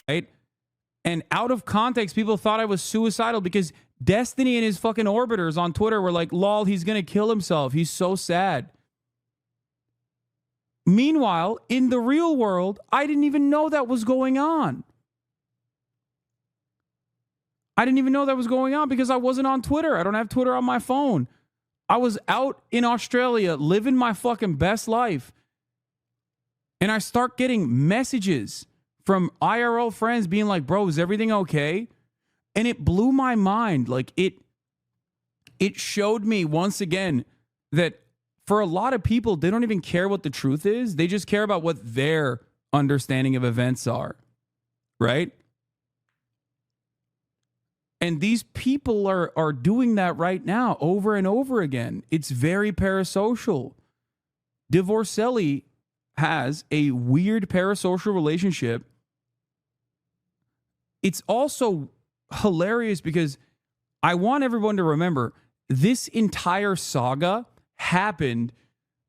right? And out of context, people thought I was suicidal because Destiny and his fucking orbiters on Twitter were like, lol, he's going to kill himself. He's so sad. Meanwhile, in the real world, I didn't even know that was going on. I didn't even know that was going on because I wasn't on Twitter. I don't have Twitter on my phone. I was out in Australia living my fucking best life. And I start getting messages from IRL friends being like, bro, is everything okay? And it blew my mind. Like it showed me once again that for a lot of people, they don't even care what the truth is. They just care about what their understanding of events are. Right? And these people are doing that right now over and over again. It's very parasocial. Divorcelli has a weird parasocial relationship. It's also hilarious because I want everyone to remember this entire saga happened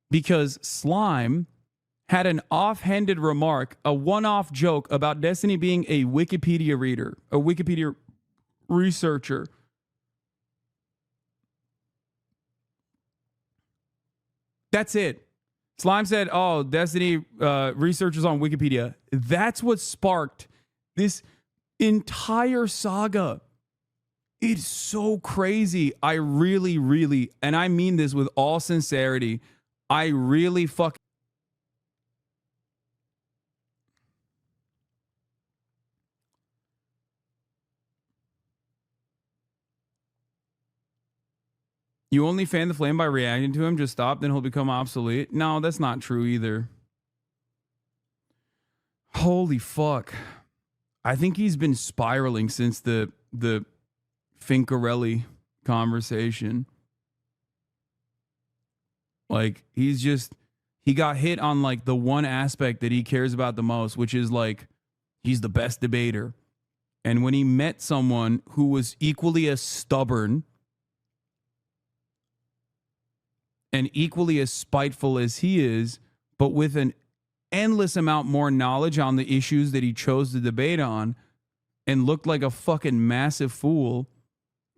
because Slime had an offhanded remark, a one-off joke about Destiny being a Wikipedia reader, a Wikipedia researcher. That's it. Slime said, oh, Destiny researchers on Wikipedia. That's what sparked this entire saga. It's so crazy. I really, really, and I mean this with all sincerity, I really fucking You only fan the flame by reacting to him? Just stop, then he'll become obsolete? No, that's not true either. Holy fuck. I think he's been spiraling since the Fincarelli conversation. Like, he got hit on like the one aspect that he cares about the most, which is like, he's the best debater. And when he met someone who was equally as stubborn and equally as spiteful as he is, but with an endless amount more knowledge on the issues that he chose to debate on, and looked like a fucking massive fool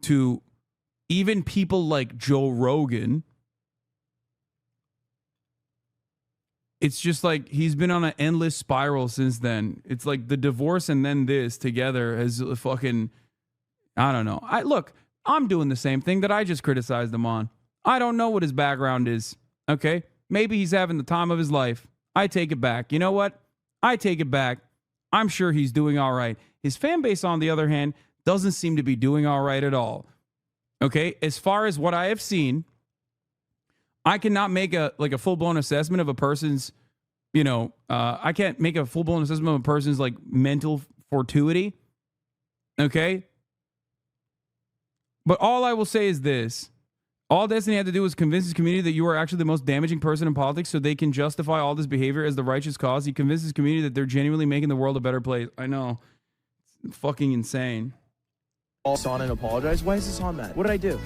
to even people like Joe Rogan. It's just like he's been on an endless spiral since then. It's like the divorce and then this together has fucking, I don't know. Look, I'm doing the same thing that I just criticized him on. I don't know what his background is, okay? Maybe he's having the time of his life. I take it back. You know what? I take it back. I'm sure he's doing all right. His fan base, on the other hand, doesn't seem to be doing all right at all. Okay? As far as what I have seen, I cannot make a full-blown assessment of a person's, I can't make a full-blown assessment of a person's like mental fortuity. Okay? But all I will say is this. All Destiny had to do was convince his community that you are actually the most damaging person in politics so they can justify all this behavior as the righteous cause. He convinced his community that they're genuinely making the world a better place. I know. It's fucking insane. Hasan and apologize. Why is Hasan mad? What did I do?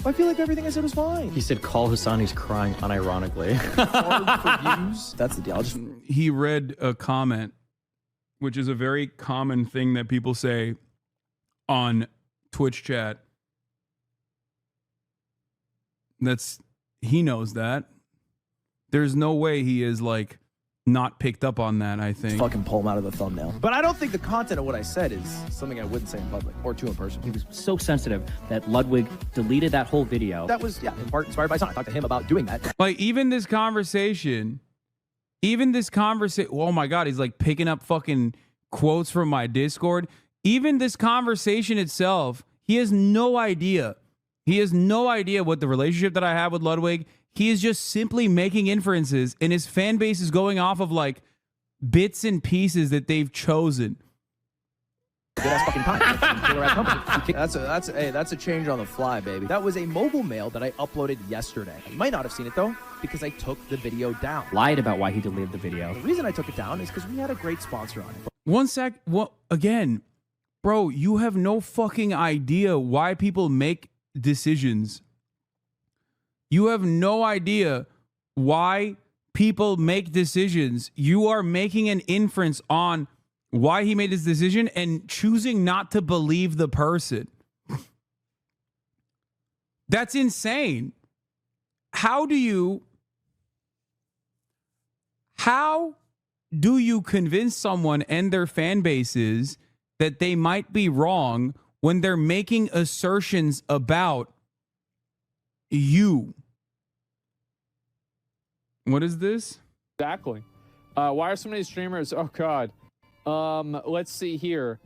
I feel like everything I said was fine. He said, call Hasan, he's crying unironically. That's the deal. He read a comment, which is a very common thing that people say on Twitch chat. He knows that. There's no way he is like not picked up on that, I think. Fucking pull him out of the thumbnail. But I don't think the content of what I said is something I wouldn't say in public or to a person. He was so sensitive that Ludwig deleted that whole video. That was, in part inspired by Hasan. I talked to him about doing that. Like, even this conversation, oh my God, he's like picking up fucking quotes from my Discord. Even this conversation itself, he has no idea. He has no idea what the relationship that I have with Ludwig. He is just simply making inferences, and his fan base is going off of like bits and pieces that they've chosen. Good-ass fucking time. That's a change on the fly, baby. That was a mobile mail that I uploaded yesterday. You might not have seen it though, because I took the video down. Lied about why he deleted the video. The reason I took it down is because we had a great sponsor on it. One sec. What again, bro? You have no fucking idea why people make decisions. You have no idea why people make decisions. You are making an inference on why he made this decision and choosing not to believe the person. That's insane. How do you convince someone and their fan bases that they might be wrong when they're making assertions about you? What is this? Exactly. Why are so many streamers? Oh God. Let's see here.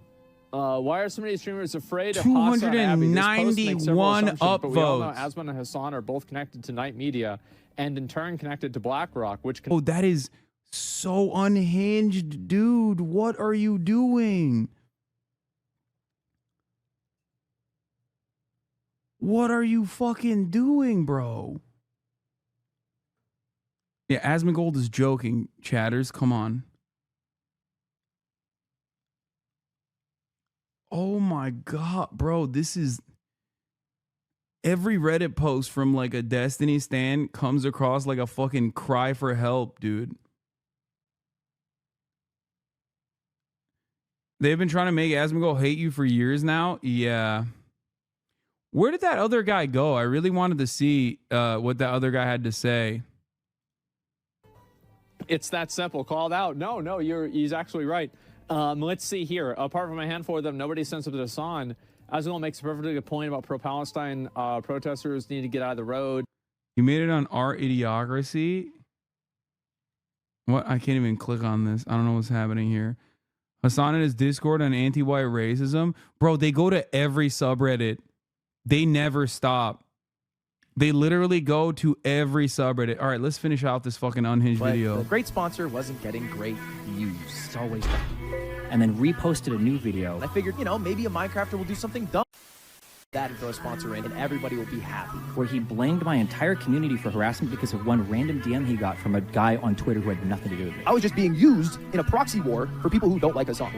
Why are so many streamers afraid of Hasanabi? 291 upvotes. But we all know Asman and Hasan are both connected to Night Media, and in turn connected to BlackRock, which can. Oh, that is so unhinged, dude. What are you doing? What are you fucking doing, bro? Yeah, Asmongold is joking, chatters. Come on. Oh my God, bro. This is... Every Reddit post from like a Destiny stan comes across like a fucking cry for help, dude. They've been trying to make Asmongold hate you for years now. Yeah. Where did that other guy go? I really wanted to see what that other guy had to say. It's that simple. Called out. No, he's actually right. Let's see here. Apart from a handful of them, nobody sensitive to Hasan. Asmongold makes a perfectly good point about pro-Palestine protesters need to get out of the road. You made it on our Idiocracy. What? I can't even click on this. I don't know what's happening here. Hasan and his Discord on anti-white racism. Bro, they go to every subreddit. They never stop. They literally go to every subreddit. All right, let's finish out this fucking unhinged video. The great sponsor wasn't getting great views. It's always done. And then reposted a new video. I figured, maybe a Minecrafter will do something dumb that and throw a sponsor in, and everybody will be happy. Where he blamed my entire community for harassment because of one random DM he got from a guy on Twitter who had nothing to do with it. I was just being used in a proxy war for people who don't like Hasan.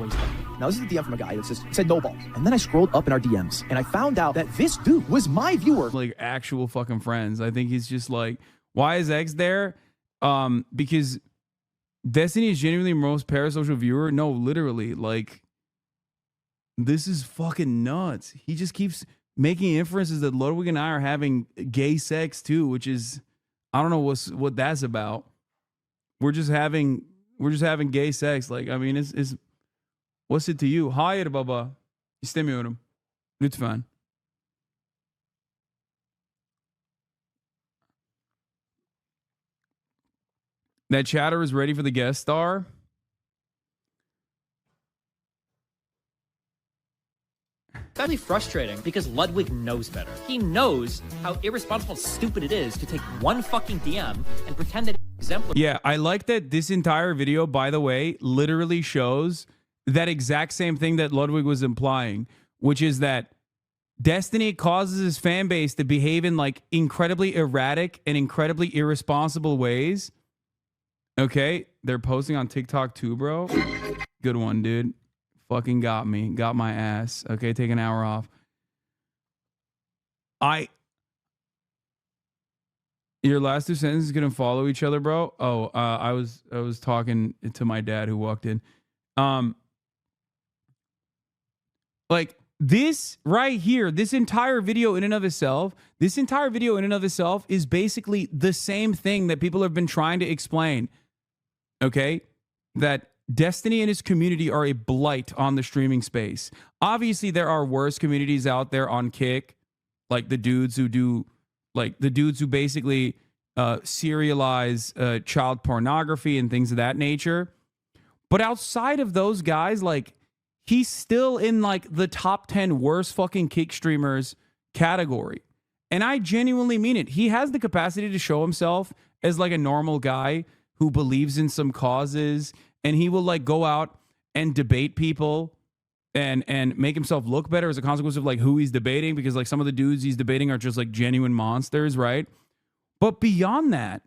Now, this is a DM from a guy that said no balls. And then I scrolled up in our DMs, and I found out that this dude was my viewer. Like actual fucking friends. I think he's just like, why is X there? Because Destiny is genuinely the most parasocial viewer. No, literally, like, this is fucking nuts. He just keeps making inferences that Ludwig and I are having gay sex too, which is, I don't know what that's about. We're just having gay sex. Like, I mean, it's what's it to you? Hayır baba. İstemiyorum. Lütfen. That chatter is ready for the guest star. It's actually frustrating because Ludwig knows better. He knows how irresponsible and stupid it is to take one fucking DM and pretend that it's exemplary. Yeah, I like that this entire video, by the way, literally shows that exact same thing that Ludwig was implying, which is that Destiny causes his fan base to behave in like incredibly erratic and incredibly irresponsible ways. Okay, they're posting on TikTok too, bro. Good one, dude. Fucking got me. Got my ass. Okay, take an hour off. Your last two sentences gonna follow each other, bro. Oh, I was talking to my dad who walked in. Like this right here, this entire video in and of itself is basically the same thing that people have been trying to explain. Okay, that Destiny and his community are a blight on the streaming space. Obviously, there are worse communities out there on Kick, like the dudes who basically serialize child pornography and things of that nature. But outside of those guys, like, he's still in like the top 10 worst fucking Kick streamers category. And I genuinely mean it. He has the capacity to show himself as like a normal guy who believes in some causes, and he will like go out and debate people and make himself look better as a consequence of like who he's debating, because like some of the dudes he's debating are just like genuine monsters, right? But beyond that,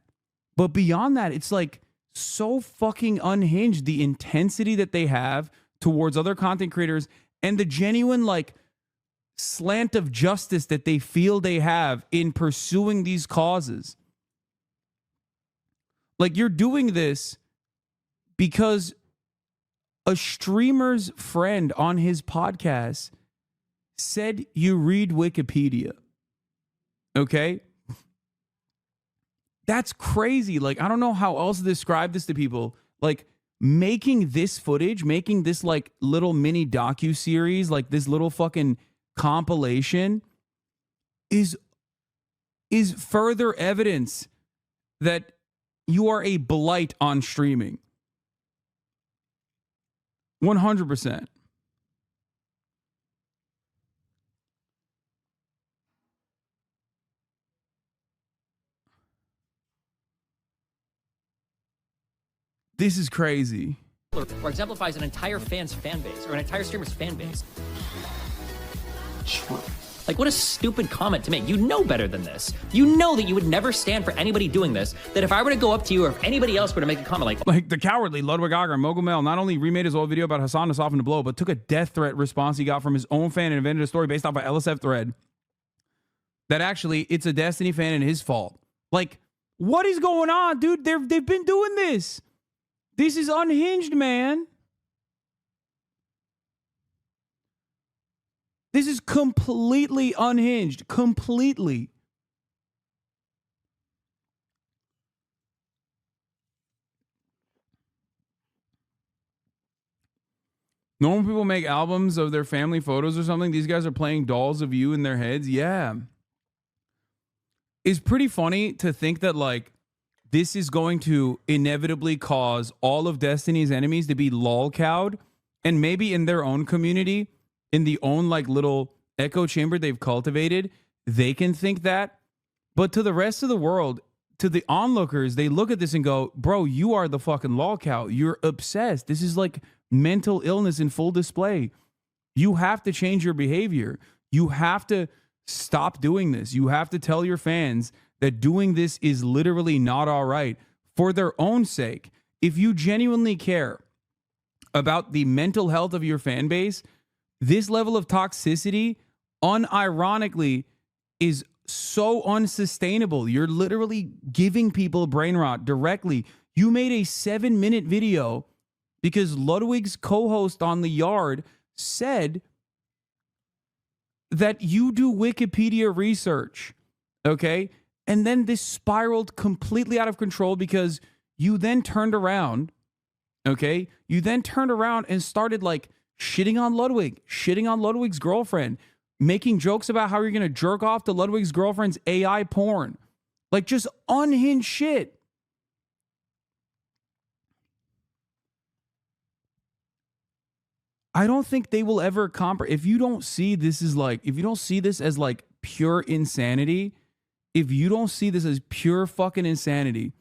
it's like so fucking unhinged, the intensity that they have towards other content creators and the genuine like slant of justice that they feel they have in pursuing these causes. Like, you're doing this because A streamer's friend on his podcast said you read Wikipedia. Okay? That's crazy. Like, I don't know how else to describe this to people. Like, making this footage, making this like little mini docu-series, like this little fucking compilation is further evidence that you are a blight on streaming. 100%. This is crazy. Or exemplifies an entire fan's fan base or an entire streamer's fan base. Like, what a stupid comment to make. You know better than this. You know that you would never stand for anybody doing this. That if I were to go up to you or if anybody else were to make a comment like the cowardly Ludwig and Mogul Mel not only remade his old video about Hasan to soften the blow, but took a death threat response he got from his own fan and invented a story based off an LSF thread that actually it's a Destiny fan and his fault. Like, what is going on, dude? They've been doing this. This is unhinged, man. This is completely unhinged. Completely. Normal people make albums of their family photos or something. These guys are playing dolls of you in their heads. Yeah. It's pretty funny to think that, like, this is going to inevitably cause all of Destiny's enemies to be lolcowed, and maybe in their own community, in the own like little echo chamber they've cultivated, they can think that. But to the rest of the world, to the onlookers, they look at this and go, bro, you are the fucking lolcow. You're obsessed. This is like mental illness in full display. You have to change your behavior. You have to stop doing this. You have to tell your fans that doing this is literally not all right for their own sake. If you genuinely care about the mental health of your fan base, this level of toxicity, unironically, is so unsustainable. You're literally giving people brain rot directly. You made a 7-minute video because Ludwig's co-host on The Yard said that you do Wikipedia research, okay? And then this spiraled completely out of control because you then turned around, okay? You then turned around and started like shitting on Ludwig, shitting on Ludwig's girlfriend, making jokes about how you're going to jerk off to Ludwig's girlfriend's AI porn. Like, just unhinged shit. I don't think they will ever if you don't see this as like, if you don't see this as like pure insanity, if you don't see this as pure fucking insanity,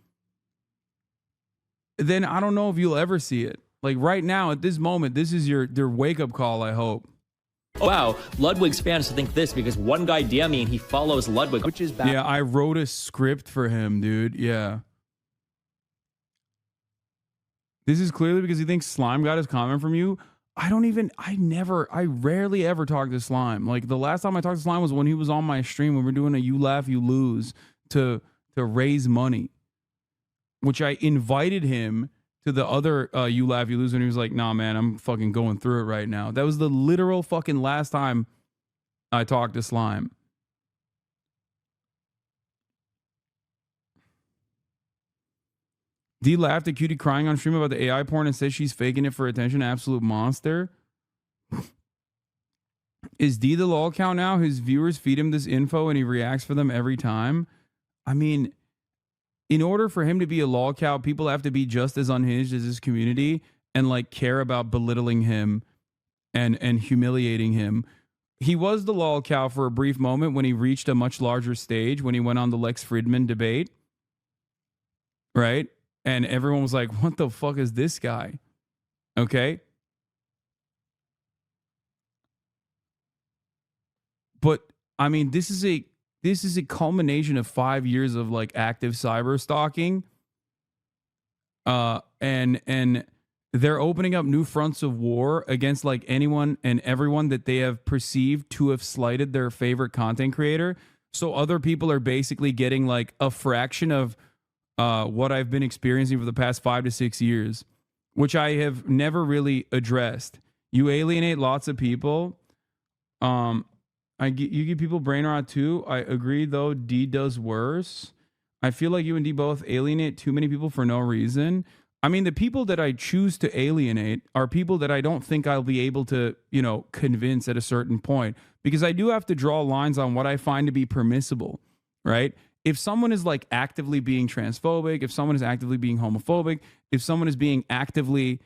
then I don't know if you'll ever see it. Like right now, at this moment, this is their wake-up call, I hope. wow, Ludwig's fans think this because one guy DM me and he follows Ludwig. Which is bad. Yeah, I wrote a script for him, dude. Yeah. This is clearly because he thinks Slime got his comment from you. I rarely ever talk to Slime. Like the last time I talked to Slime was when he was on my stream when we were doing a You Laugh, You Lose to raise money, which I invited him to the other You Laugh, You Lose, and he was like, nah, man, I'm fucking going through it right now. That was the literal fucking last time I talked to Slime. D laughed at Cutie crying on stream about the AI porn and says she's faking it for attention. Absolute monster. Is D the lol count now? His viewers feed him this info and he reacts for them every time. I mean, in order for him to be a lol cow, people have to be just as unhinged as his community and like care about belittling him and humiliating him. He was the lol cow for a brief moment when he reached a much larger stage, when he went on the Lex Fridman debate. Right? And everyone was like, what the fuck is this guy? Okay. But I mean, this is a culmination of 5 years of like active cyber stalking. And they're opening up new fronts of war against like anyone and everyone that they have perceived to have slighted their favorite content creator. So other people are basically getting like a fraction of what I've been experiencing for the past 5 to 6 years, which I have never really addressed. You alienate lots of people. You give people brain rot too. I agree, though. D does worse. I feel like you and D both alienate too many people for no reason. I mean, the people that I choose to alienate are people that I don't think I'll be able to, convince at a certain point, because I do have to draw lines on what I find to be permissible, right? If someone is like actively being transphobic, if someone is actively being homophobic, if someone is being actively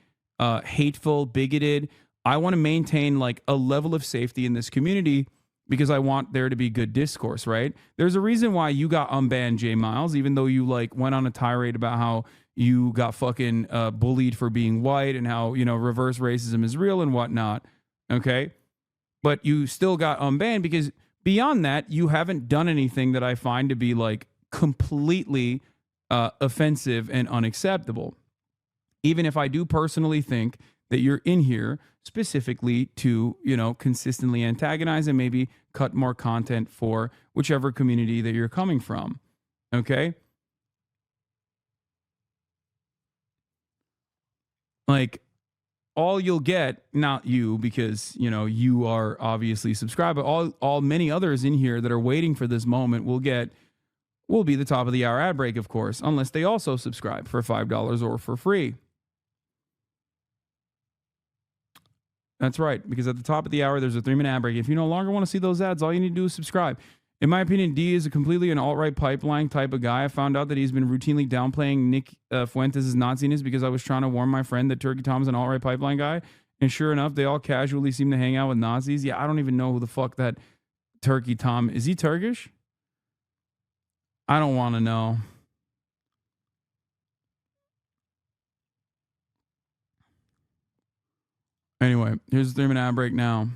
hateful, bigoted, I want to maintain like a level of safety in this community because I want there to be good discourse, right? There's a reason why you got unbanned, J Miles, even though you like went on a tirade about how you got fucking bullied for being white and how, reverse racism is real and whatnot. Okay. But you still got unbanned because beyond that, you haven't done anything that I find to be like completely offensive and unacceptable. Even if I do personally think that you're in here specifically to, consistently antagonize and maybe cut more content for whichever community that you're coming from. Okay. Like, all you'll get, not you, because, you are obviously subscribed, but all many others in here that are waiting for this moment will be the top of the hour ad break, of course, unless they also subscribe for $5 or for free. That's right, because at the top of the hour, there's a 3-minute ad break. If you no longer want to see those ads, all you need to do is subscribe. In my opinion, D is completely an alt-right pipeline type of guy. I found out that he's been routinely downplaying Nick Fuentes' Naziness because I was trying to warn my friend that Turkey Tom is an alt-right pipeline guy. And sure enough, they all casually seem to hang out with Nazis. Yeah, I don't even know who the fuck that Turkey Tom is. He Turkish? I don't want to know. Anyway, here's the 3-minute ad break now.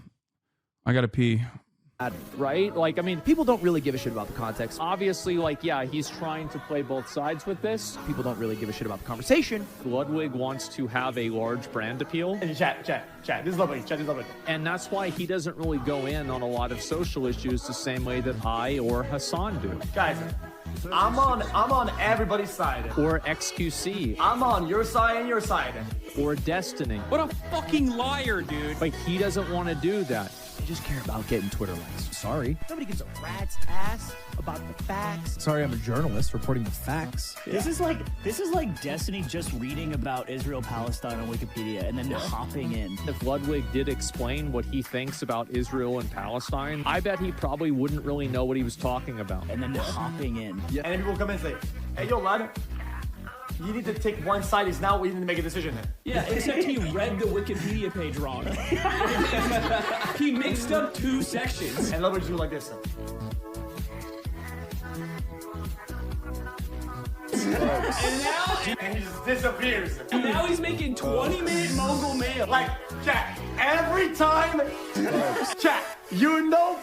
I got to pee. Right? Like, I mean, People don't really give a shit about the context. obviously, like, yeah, he's trying to play both sides with this. People don't really give a shit about the conversation. Ludwig wants to have a large brand appeal. Chat. This is Ludwig. Chat, this is Ludwig. And that's why he doesn't really go in on a lot of social issues the same way that I or Hasan do. Guys, I'm on everybody's side. Or XQC. I'm on your side and your side. Or Destiny. What a fucking liar, dude. But he doesn't want to do that. I just care about getting Twitter likes. Sorry. Nobody gives a rat's ass about the facts. Sorry, I'm a journalist reporting the facts. This is like Destiny just reading about Israel Palestine on Wikipedia and then hopping in. If Ludwig did explain what he thinks about Israel and Palestine, I bet he probably wouldn't really know what he was talking about. And then hopping in. Yeah. And then people come in and say, hey, yo, lad, you need to take one side. Is now we need to make a decision then. Yeah, except he read the Wikipedia page wrong. He mixed up 2 sections. And Ludwig do like this. And he just disappears. And now he's making 20-minute mogul mail. Like, chat, every time, chat, you know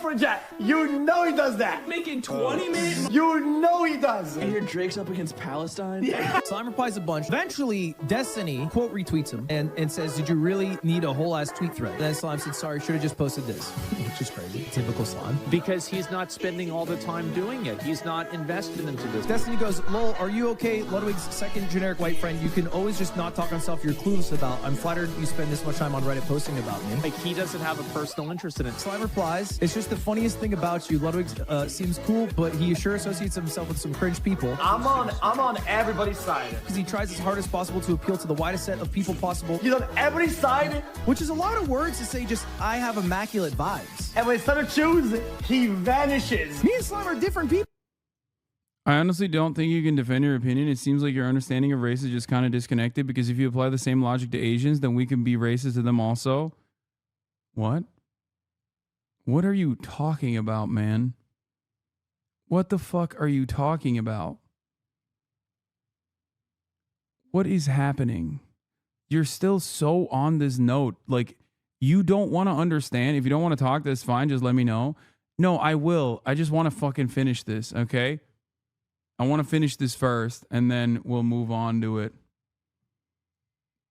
he does that. Making 20-minute. You know he does. And your Drake's up against Palestine? Slime replies a bunch. Eventually, Destiny quote retweets him and says, did you really need a whole ass tweet thread? And then Slime said, sorry, should have just posted this. Which is crazy. Typical Slime. Because he's not spending all the time doing it. He's not invested into this. Destiny goes, lol, are you okay? Ludwig's second generic white friend. You can always just not talk on stuff you're clueless about. I'm flattered you spend this much time on Reddit posting about me. Like, he doesn't have a personal interest in it. Slime replies, it's just the funniest thing about you. Ludwig seems cool, but he sure associates himself with some cringe people. I'm on everybody's side. Because he tries as hard as possible to appeal to the widest set of people possible. He's on everybody's side. Which is a lot of words to say just, I have immaculate vibes. And when it's time to choose, he vanishes. Me and Slime are different people. I honestly don't think you can defend your opinion. It seems like your understanding of race is just kind of disconnected, because if you apply the same logic to Asians, then we can be racist to them also. What? What are you talking about, man? What the fuck are you talking about? What is happening? You're still so on this note. Like, you don't want to understand. If you don't want to talk, that's fine. Just let me know. No, I will. I just want to fucking finish this, okay? I want to finish this first, and then we'll move on to it.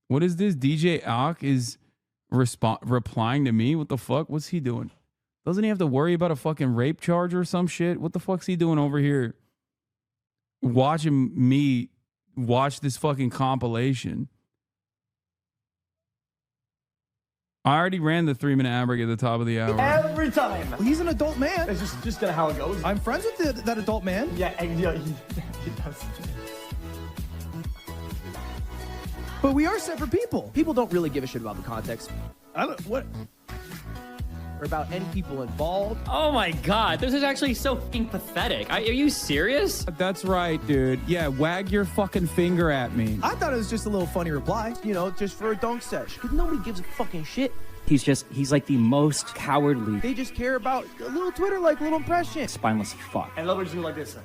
What is this? DJ Ak is replying to me? What the fuck? What's he doing? Doesn't he have to worry about a fucking rape charge or some shit? What the fuck's he doing over here? Watching me watch this fucking compilation. I already ran the 3-minute ad break at the top of the hour. Every time. Well, he's an adult man. It's just kind of how it goes. I'm friends with that adult man. Yeah, and, he does. But we are separate people. People don't really give a shit about the context. I don't what or about any people involved. Oh my god, this is actually so fucking pathetic. Are you serious? That's right, dude. Yeah, wag your fucking finger at me. I thought it was just a little funny reply, you know, just for a dunk sesh. Because nobody gives a fucking shit. He's like the most cowardly, They just care about a little Twitter, like little impression. spineless fuck. And Ludwig's doing like this.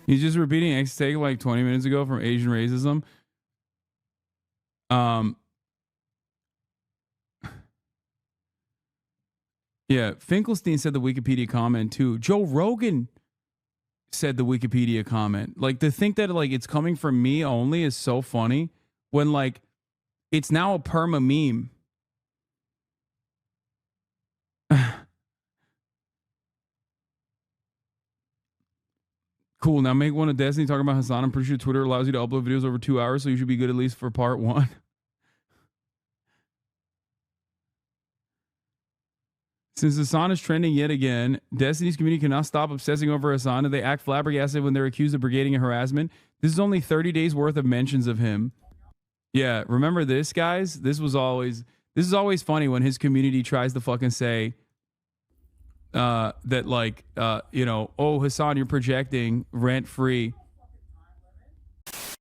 He's just repeating X take like 20 minutes ago from Asian racism. Yeah, Finkelstein said the Wikipedia comment too. Joe Rogan said the Wikipedia comment. Like, to think that like it's coming from me only is so funny when like it's now a perma meme. Cool. Now make one of Destiny talking about Hasan. I'm pretty sure Twitter allows you to upload videos over 2 hours, so you should be good at least for part 1. Since Hasan is trending yet again, Destiny's community cannot stop obsessing over Hasan, and they act flabbergasted when they're accused of brigading and harassment. This is only 30 days worth of mentions of him. Yeah, remember this, guys? This is always funny when his community tries to fucking say that like you know, oh, Hasan, you're projecting rent free.